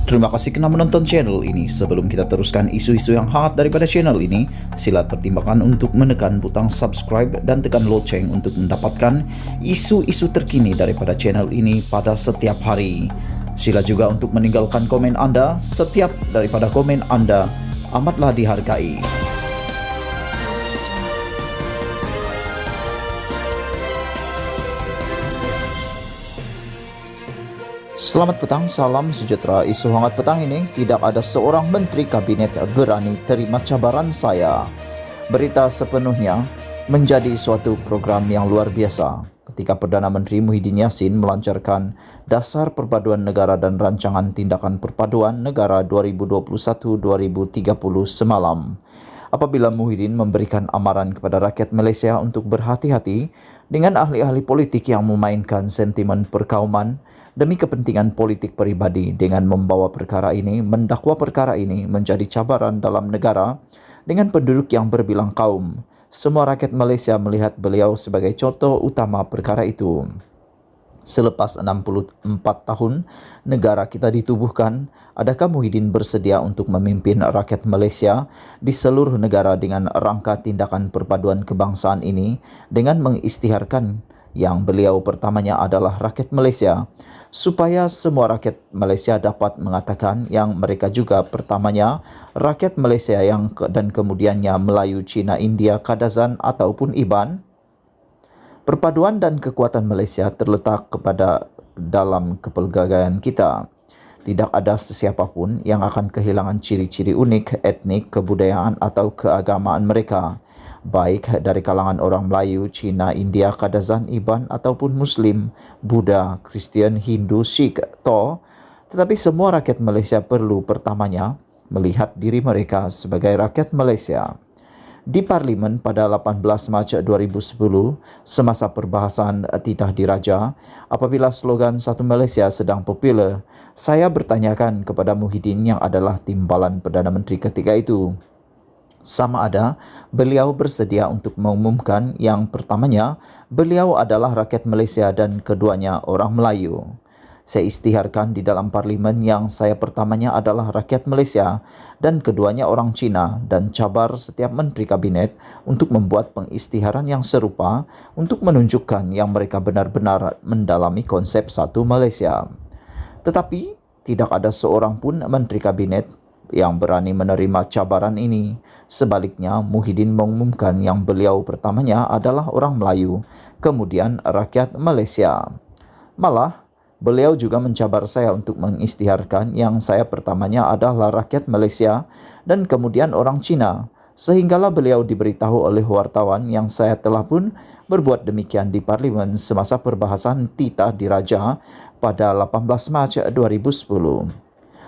Terima kasih kerana menonton channel ini. Sebelum kita teruskan isu-isu yang hangat daripada channel ini, sila pertimbangkan untuk menekan butang subscribe dan tekan loceng untuk mendapatkan isu-isu terkini daripada channel ini pada setiap hari. Sila juga untuk meninggalkan komen anda. Setiap daripada komen anda amatlah dihargai. Selamat petang, salam sejahtera. Isu hangat petang ini, tidak ada seorang menteri kabinet berani terima cabaran saya. Berita sepenuhnya menjadi suatu program yang luar biasa ketika Perdana Menteri Muhyiddin Yassin melancarkan Dasar Perpaduan Negara dan Rancangan Tindakan Perpaduan Negara 2021-2030 semalam. Apabila Muhyiddin memberikan amaran kepada rakyat Malaysia untuk berhati-hati dengan ahli-ahli politik yang memainkan sentimen perkauman demi kepentingan politik peribadi dengan membawa perkara ini, mendakwa perkara ini menjadi cabaran dalam negara dengan penduduk yang berbilang kaum. Semua rakyat Malaysia melihat beliau sebagai contoh utama perkara itu. Selepas 64 tahun negara kita ditubuhkan, adakah Muhyiddin bersedia untuk memimpin rakyat Malaysia di seluruh negara dengan rangka tindakan perpaduan kebangsaan ini dengan mengisytiharkan yang beliau pertamanya adalah rakyat Malaysia, supaya semua rakyat Malaysia dapat mengatakan yang mereka juga pertamanya rakyat Malaysia yang dan kemudiannya Melayu, Cina, India, Kadazan ataupun Iban. Perpaduan dan kekuatan Malaysia terletak kepada dalam kepelbagaian kita. Tidak ada sesiapa pun yang akan kehilangan ciri-ciri unik, etnik, kebudayaan atau keagamaan mereka, baik dari kalangan orang Melayu, Cina, India, Kadazan, Iban ataupun Muslim, Buddha, Kristian, Hindu, Sikh, tetapi semua rakyat Malaysia perlu pertamanya melihat diri mereka sebagai rakyat Malaysia. Di Parlimen pada 18 Mac 2010, semasa perbahasan titah diraja, apabila slogan Satu Malaysia sedang popular, saya bertanyakan kepada Muhyiddin yang adalah timbalan Perdana Menteri ketika itu, sama ada beliau bersedia untuk mengumumkan yang pertamanya beliau adalah rakyat Malaysia dan keduanya orang Melayu. Saya isytiharkan di dalam parlimen yang saya pertamanya adalah rakyat Malaysia dan keduanya orang Cina, dan cabar setiap menteri kabinet untuk membuat pengisytiharan yang serupa untuk menunjukkan yang mereka benar-benar mendalami konsep Satu Malaysia. Tetapi tidak ada seorang pun menteri kabinet yang berani menerima cabaran ini. Sebaliknya, Muhyiddin mengumumkan yang beliau pertamanya adalah orang Melayu, kemudian rakyat Malaysia. Malah, beliau juga mencabar saya untuk mengisytiharkan yang saya pertamanya adalah rakyat Malaysia dan kemudian orang Cina, sehinggalah beliau diberitahu oleh wartawan yang saya telah pun berbuat demikian di Parlimen semasa perbahasan titah diraja pada 18 Mac 2010.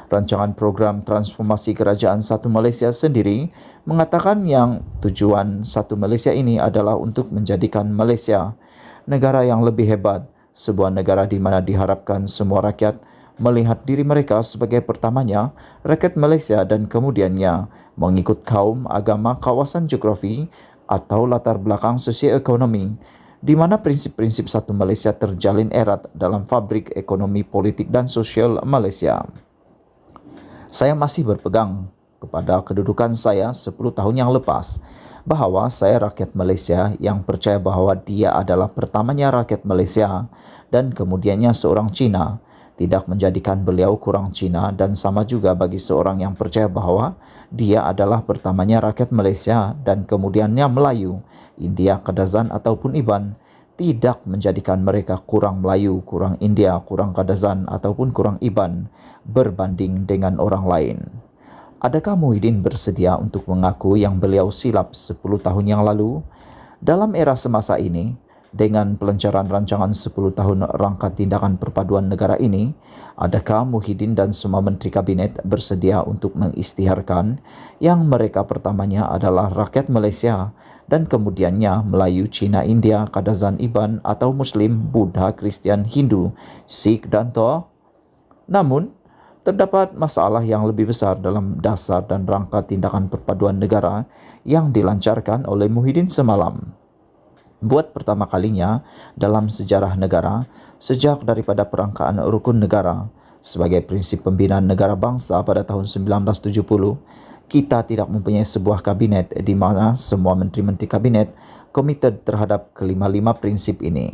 Rancangan program transformasi kerajaan Satu Malaysia sendiri mengatakan yang tujuan Satu Malaysia ini adalah untuk menjadikan Malaysia negara yang lebih hebat, sebuah negara di mana diharapkan semua rakyat melihat diri mereka sebagai pertamanya rakyat Malaysia dan kemudiannya mengikut kaum, agama, kawasan geografi atau latar belakang sosioekonomi, di mana prinsip-prinsip Satu Malaysia terjalin erat dalam fabrik ekonomi, politik dan sosial Malaysia. Saya masih berpegang kepada kedudukan saya 10 tahun yang lepas, bahawa saya rakyat Malaysia yang percaya bahawa dia adalah pertamanya rakyat Malaysia dan kemudiannya seorang Cina, tidak menjadikan beliau kurang Cina, dan sama juga bagi seorang yang percaya bahawa dia adalah pertamanya rakyat Malaysia dan kemudiannya Melayu, India, Kadazan ataupun Iban, tidak menjadikan mereka kurang Melayu, kurang India, kurang Kadazan ataupun kurang Iban berbanding dengan orang lain. Adakah Muhyiddin bersedia untuk mengaku yang beliau silap 10 tahun yang lalu? Dalam era semasa ini, dengan pelancaran rancangan 10 tahun rangka tindakan perpaduan negara ini, adakah Muhyiddin dan semua menteri kabinet bersedia untuk mengisytiharkan yang mereka pertamanya adalah rakyat Malaysia dan kemudiannya Melayu, Cina, India, Kadazan, Iban atau Muslim, Buddha, Kristian, Hindu, Sikh dan Namun, terdapat masalah yang lebih besar dalam dasar dan rangka tindakan perpaduan negara yang dilancarkan oleh Muhyiddin semalam. Buat pertama kalinya dalam sejarah negara, sejak daripada perangkaan rukun negara, Sebagai prinsip pembinaan negara bangsa pada tahun 1970, kita tidak mempunyai sebuah kabinet di mana semua menteri-menteri kabinet komited terhadap kelima-lima prinsip ini.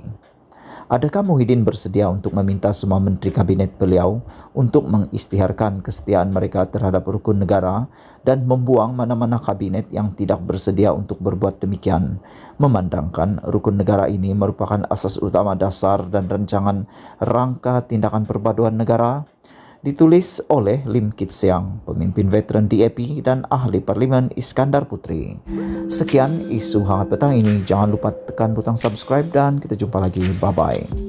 Adakah Muhyiddin bersedia untuk meminta semua menteri kabinet beliau untuk mengisytiharkan kesetiaan mereka terhadap rukun negara dan membuang mana-mana kabinet yang tidak bersedia untuk berbuat demikian, memandangkan rukun negara ini merupakan asas utama dasar dan rancangan rangka tindakan perpaduan negara? Ditulis oleh Lim Kit Siang, pemimpin veteran DAP dan ahli parlimen Iskandar Putri. Sekian isu hangat petang ini. Jangan lupa tekan butang subscribe dan kita jumpa lagi. Bye-bye.